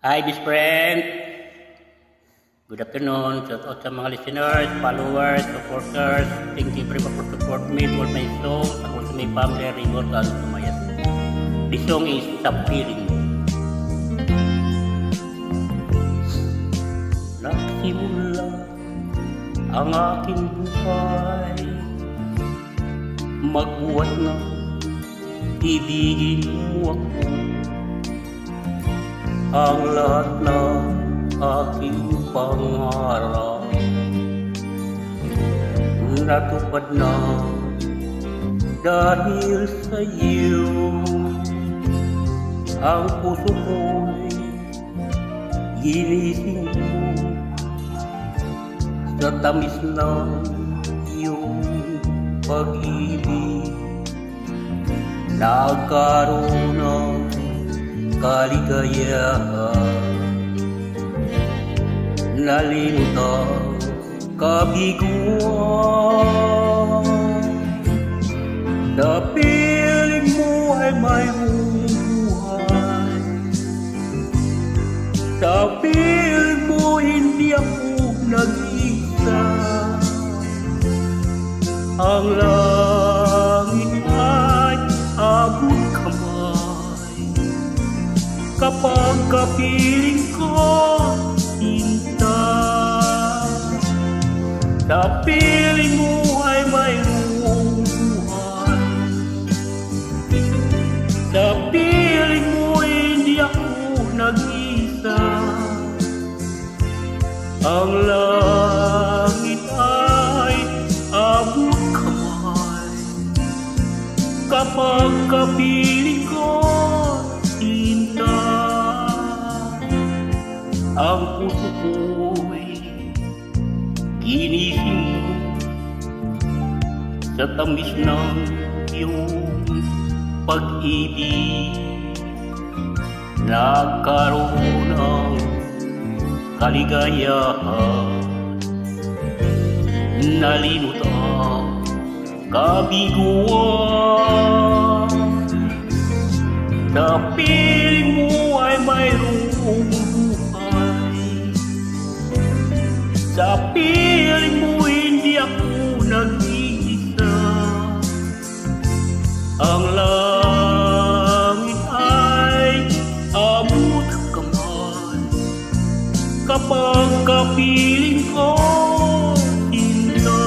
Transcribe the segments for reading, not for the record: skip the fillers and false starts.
Hi, best friend. Good afternoon. Shout out sa mga listeners, followers, supporters. Thank you very much for support me for my song. Ako sa may family, Rimor, Carlos Sumayas. The song is Stop Feeling Mo. Nagsimula ang aking buhay, magbuhat na ibigin mo ako. Ang lahat ng aking pangarap natupad na dahil sa iyo. Ang puso ko'y ginising mo sa tamis ng iyong pag-ibig. Nagkaroon ng kaligayahan, nalimutang kabiguan. Sa piling mo ay mayroong buhay, sa piling mo hindi ako nag-isa. Ang langit ay abot kamay kapag kapiling ko sinta. Sa piling mo ay mayroong buhay, sa piling mo hindi ako nag-isa. Ang langit ay abot kamay kapag kapiling ko sinta. Ang puso ko'y ginising mo sa tamis ng iyong pag-ibig. Nagkaroon ng kaligayahan, nalimot ang kabiguan. Sa piling mo ay mayroong buhay, sa piling mo hindi ako nag-iisa. Ang langit ay abot kamay kapag kapiling ko sinta.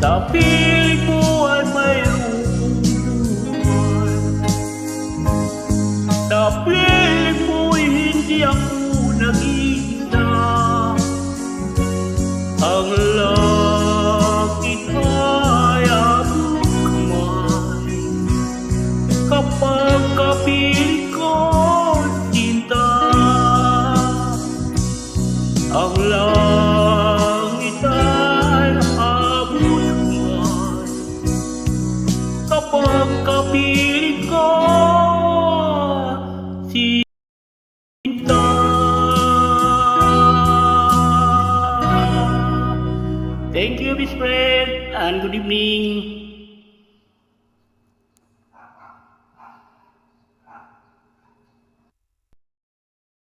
Sa piling mo ay mayroong buhay, sa piling mo hindi ako nag-iisa. Ang langit ay abot kamay kapag kapiling ko sinta. Ang langit ay abot kamay kapag kapiling ko sinta. Thank you, best friend, and good evening.